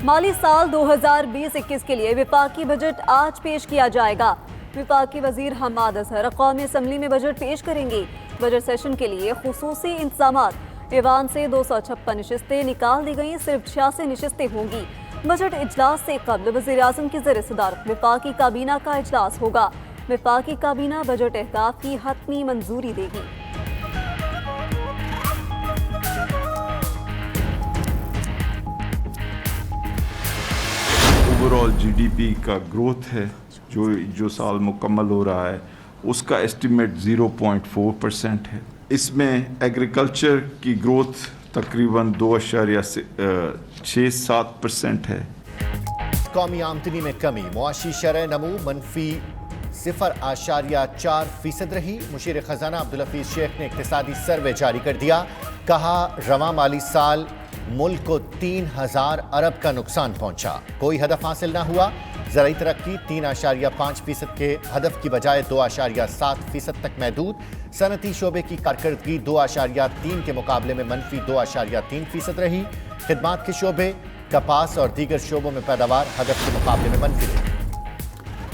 माली साल 2020-21 के लिए विफाकी बजट आज पेश किया जाएगा। विफाकी वजीर हम्माद अजहर कौमी असम्बली में बजट पेश करेंगे। बजट सेशन के लिए खुसूसी इंतजामात। ईवान से 256 नशिस्तें निकाल दी गई, सिर्फ 86 नशिस्तें होंगी। बजट इजलास से कबल वज़ीर आज़म की ज़ेर सदारत विफाकी काबीना का इजलास होगा। विफाकी काबीना बजट अहदाफ की हतमी मंजूरी देगी। ओवरऑल जीडीपी का ग्रोथ है जो साल मुकम्मल हो रहा है उसका एस्टिमेट 0.4% है। इसमें एग्रीकल्चर की ग्रोथ तकरीबन 2.67% है। कौमी आमदनी में कमी, मुआशी शरह नमू मनफी 0.4% रही। मुशीर खजाना अब्दुल हफीज शेख ने इक्तिसादी सर्वे जारी कर दिया। कहा रवां माली साल मुल्क को 3000 अरब का नुकसान पहुंचा, कोई हदफ हासिल ना हुआ। ज़राई तरक्की 3.5% के हदफ की बजाय 2.7% तक महदूद। सनती शोबे की कारकर्दगी 2.3 के मुकाबले में मनफी 2.3% रही। खिदमात के शोबे, कपास और दीगर शोबों में पैदावार हदफ के मुकाबले में मनफी रही।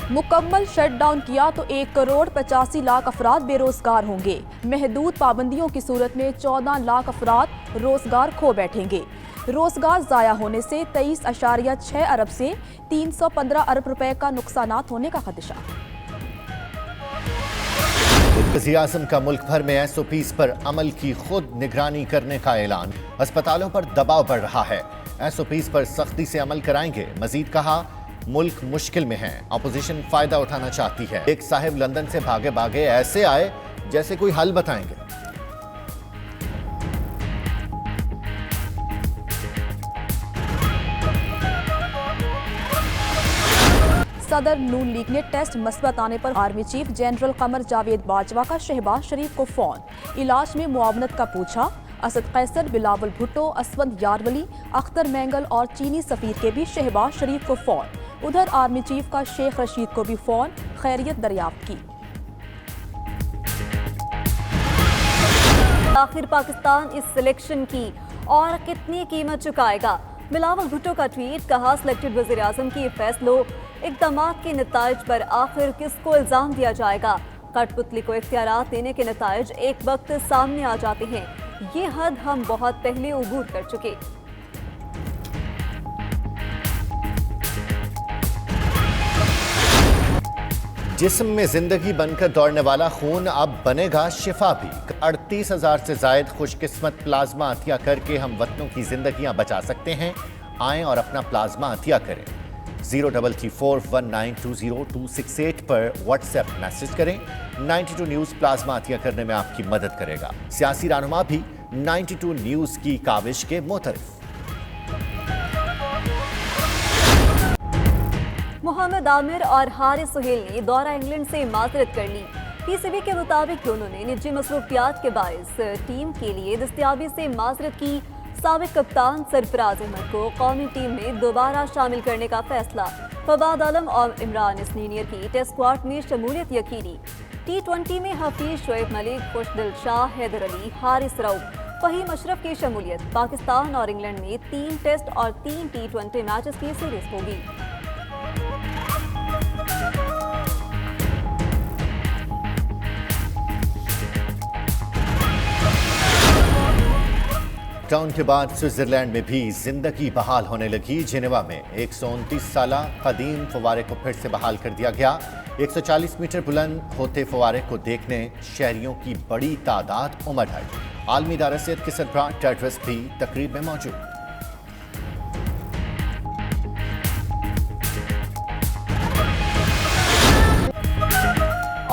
मुकम्मल शट डाउन किया तो 1,85,00,000 अफराद बेरोजगार होंगे। महदूद पाबंदियों की सूरत में 14 लाख अफराद रोजगार खो बैठेंगे। रोजगार ज़ाया होने से 23.6 अरब से 315 अरब रुपए का नुकसानात होने का खदशा। वज़ीर आज़म का मुल्क भर में SOPs पर अमल की खुद निगरानी करने का ऐलान। अस्पतालों पर दबाव बढ़ रहा है, SOPs पर सख्ती से अमल कराएंगे। मजीद कहा मुल्क मुश्किल में है, अपोजिशन फायदा उठाना चाहती है। एक साहिब लंदन से भागे भागे ऐसे आए जैसे कोई हल बताएंगे। सदर नून लीग ने टेस्ट मस्बत आने पर army chief general Qamar Javed Bajwa का शहबाज शरीफ को फोन। इलाज में मुआवनत का पूछा। असद कैसर, बिलावल भुट्टो, असवंद यारवली, अख्तर मैंगल और चीनी सफीर के भी शहबाज शरीफ को फोन। उधर आर्मी चीफ का शेख रशीद को भी फोन, खैरियत दरियाफ्त की। आखिर पाकिस्तान इस सिलेक्शन की और कितनी कीमत चुकाएगा? बिलावल भुट्टो का ट्वीट। कहा सिलेक्टेड वज़ीर आज़म की फैसलों इक़दामात के नताइज पर आखिर किसको इल्ज़ाम दिया जाएगा? कठपुतली को इख्तियारात देने के नताइज एक वक्त सामने आ जाते हैं। ये हद हम बहुत पहले उबूर कर चुके। जिस्म में जिंदगी बनकर दौड़ने वाला खून अब बनेगा शिफा भी। 38,000 से जायद खुशकिस्मत प्लाज्मा अतिया करके हम वतनों की जिंदगियां बचा सकते हैं। आएं और अपना प्लाज्मा अतिया करें। 03341920 पर व्हाट्सएप मैसेज करें। 92 न्यूज़ प्लाज्मा अतिया करने में आपकी मदद करेगा। सियासी रहनुमा भी 92 न्यूज़ की काविश के मोतरफ। मोहम्मद आमिर और हारिस सुहेल ने दौरा इंग्लैंड से माजरत कर ली। PCB के मुताबिक दोनों ने निजी मसरूफियात के बायस टीम के लिए दस्तयाबी से माजरत की। साबिक कप्तान सरफराज अहमद को कौमी टीम में दोबारा शामिल करने का फैसला। फवाद आलम और इमरान इसनीनियर की टेस्ट स्क्वाड में शमूलियत यकीनी। T20 में हफीज, शोएब मलिक, खुशदिल शाह, हैदर अली, हारिस रऊफ, फहीम अशरफ की शमूलियत। पाकिस्तान और इंग्लैंड में 3 टेस्ट और 3 T20 मैचेस की सीरीज होगी। लॉकडाउन के बाद स्विट्जरलैंड में भी जिंदगी बहाल होने लगी। जेनेवा में 129 साला कदीम फवारे को फिर से बहाल कर दिया गया। 140 मीटर बुलंद होते फवारे को देखने शहरियों की बड़ी तादाद उमड़ आई। आलमी इदारा सेहत के सरबराह टेड्रस भी तकरीब में मौजूद।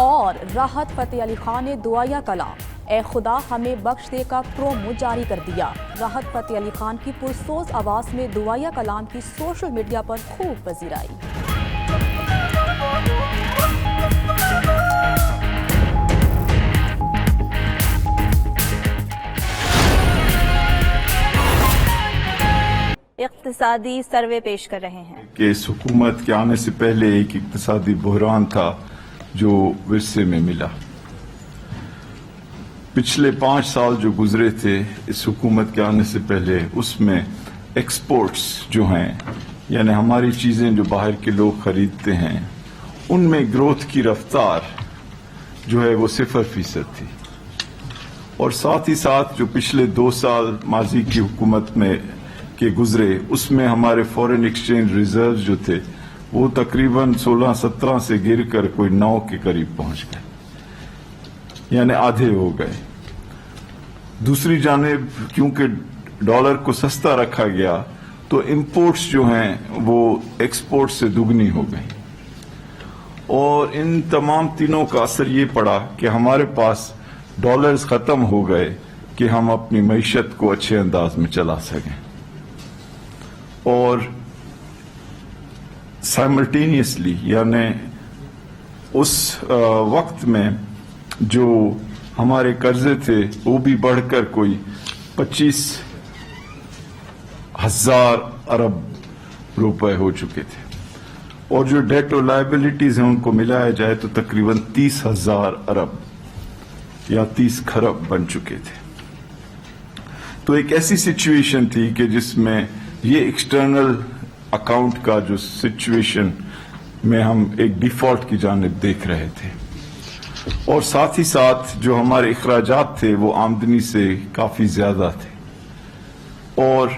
और राहत फतेह अली खान ने दुआया कलाम, ए खुदा हमें बख्श दे का प्रोमो जारी कर दिया। राहत फतेह अली खान की पुरसोज आवाज में दुआया कलाम की सोशल मीडिया पर खूब पजीर आई। इक्तिसादी सर्वे पेश कर रहे हैं कि इस हुकूमत के आने से पहले एक इक्तिसादी बहरान था जो विरसे में मिला। पिछले 5 साल जो गुजरे थे इस हुकूमत के आने से पहले, उसमें एक्सपोर्ट्स जो हैं यानी हमारी चीज़ें जो बाहर के लोग खरीदते हैं उनमें ग्रोथ की रफ्तार जो है वो 0% थी। और साथ ही साथ जो पिछले 2 साल माजी की हुकूमत में के गुजरे उसमें हमारे फॉरेन एक्सचेंज रिजर्व जो थे वो तकरीबन 16-17 से गिर कर कोई 9 के करीब पहुंच गए, यानी आधे हो गए। दूसरी जानिब क्योंकि डॉलर को सस्ता रखा गया तो इंपोर्ट्स जो हैं वो एक्सपोर्ट से दुगनी हो गई, और इन तमाम तीनों का असर ये पड़ा कि हमारे पास डॉलर्स खत्म हो गए कि हम अपनी मईशत को अच्छे अंदाज में चला सकें। और साइमल्टेनियसली यानी उस वक्त में जो हमारे कर्जे थे वो भी बढ़कर कोई 25,000 अरब रुपए हो चुके थे, और जो डेट और लायबिलिटीज हैं उनको मिलाया जाए तो तकरीबन 30,000 अरब या 30 खरब बन चुके थे। तो एक ऐसी सिचुएशन थी कि जिसमें ये एक्सटर्नल अकाउंट का जो सिचुएशन में हम एक डिफॉल्ट की जानिब देख रहे थे, और साथ ही साथ जो हमारे इखराजात थे वो आमदनी से काफी ज्यादा थे, और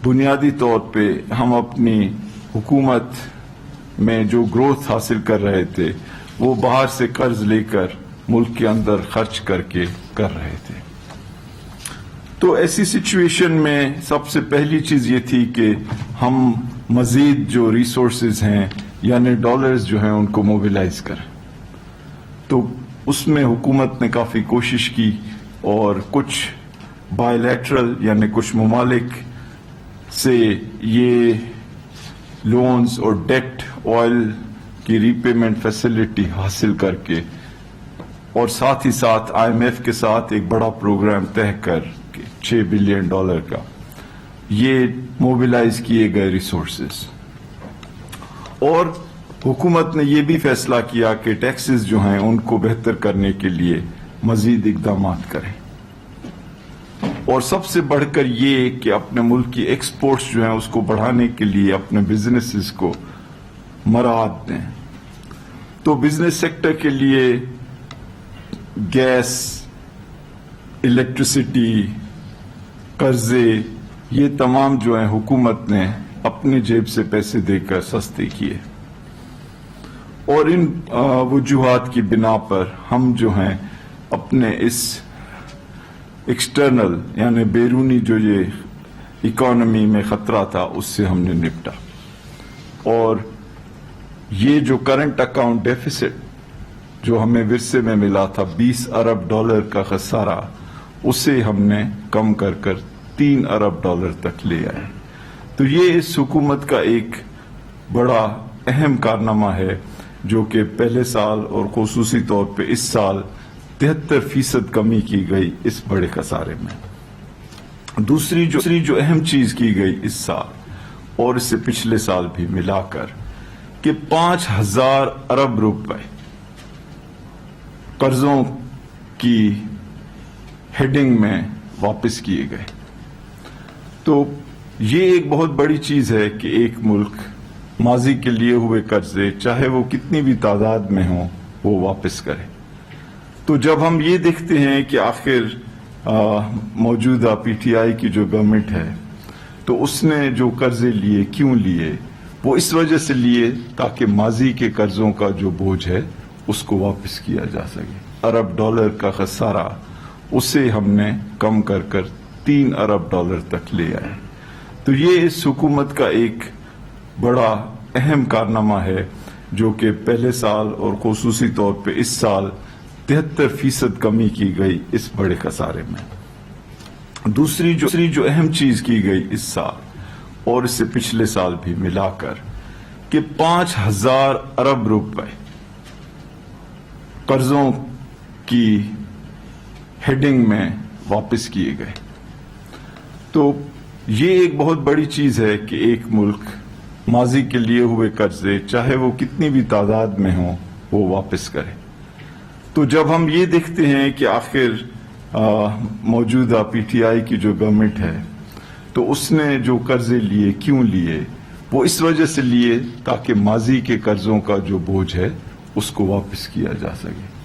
बुनियादी तौर पे हम अपनी हुकूमत में जो ग्रोथ हासिल कर रहे थे वो बाहर से कर्ज लेकर मुल्क के अंदर खर्च करके कर रहे थे। तो ऐसी सिचुएशन में सबसे पहली चीज ये थी कि हम मजीद जो रिसोर्सेज हैं यानी डॉलर्स जो हैं उनको मोबिलाइज करें। तो उसमें हुकूमत ने काफी कोशिश की, और कुछ बायलैटरल यानी कुछ ममालिक से ये लोन्स और डेट ऑयल की रीपेमेंट फैसिलिटी हासिल करके, और साथ ही साथ IMF के साथ एक बड़ा प्रोग्राम तय कर $6 बिलियन का ये मोबिलाइज किए गए रिसोर्सेज। और हुकूमत ने ये भी फैसला किया कि टैक्सेस जो हैं उनको बेहतर करने के लिए मजीद इकदाम करें, और सबसे बढ़कर ये कि अपने मुल्क की एक्सपोर्ट्स जो हैं उसको बढ़ाने के लिए अपने बिजनेसेस को मराद दें। तो बिजनेस सेक्टर के लिए गैस, इलेक्ट्रिसिटी, कर्जे, ये तमाम जो है हुकूमत ने अपनी जेब से पैसे देकर सस्ते किए, और इन वजूहात की बिना पर हम जो हैं अपने इस एक्सटर्नल यानी बैरूनी जो ये इकोनॉमी में खतरा था उससे हमने निपटा, और ये जो करंट अकाउंट डेफिसिट जो हमें विरसे में मिला था $20 अरब का खसारा, उसे हमने कम कर 3 अरब तक ले आए। तो ये इस हुकूमत का एक बड़ा अहम कारनामा है जो कि पहले साल और खुसूसी तौर पे इस साल 73% कमी की गई इस बड़े खसारे में। दूसरी जो अहम चीज की गई इस साल और इससे पिछले साल भी मिलाकर कि 5,000 अरब रुपए कर्जों की हेडिंग में वापस किए गए। तो ये एक बहुत बड़ी चीज है कि एक मुल्क माजी के लिए हुए कर्जे चाहे वो कितनी भी तादाद में हो वो वापस करे। तो जब हम ये देखते हैं कि आखिर मौजूदा PTI की जो गवर्नमेंट है तो उसने जो कर्जे लिए क्यों लिए, वो इस वजह से लिए ताकि माजी के कर्जों का जो बोझ है उसको वापस किया जा सके। $1 अरब का खसारा उसे हमने कम कर 3 अरब तक ले आए। तो ये इस हुकूमत का एक बड़ा अहम कारनामा है जो कि पहले साल और खुसूसी तौर पे इस साल 73% कमी की गई इस बड़े खसारे में। दूसरी जो अहम चीज की गई इस साल और इससे पिछले साल भी मिलाकर कि 5,000 अरब रुपए कर्जों की हेडिंग में वापस किए गए। तो ये एक बहुत बड़ी चीज है कि एक मुल्क माजी के लिए हुए कर्जे चाहे वो कितनी भी तादाद में हो वो वापस करे। तो जब हम ये देखते हैं कि आखिर मौजूदा PTI की जो गवर्नमेंट है तो उसने जो कर्जे लिए क्यों लिए, वो इस वजह से लिए ताकि माजी के कर्जों का जो बोझ है उसको वापस किया जा सके।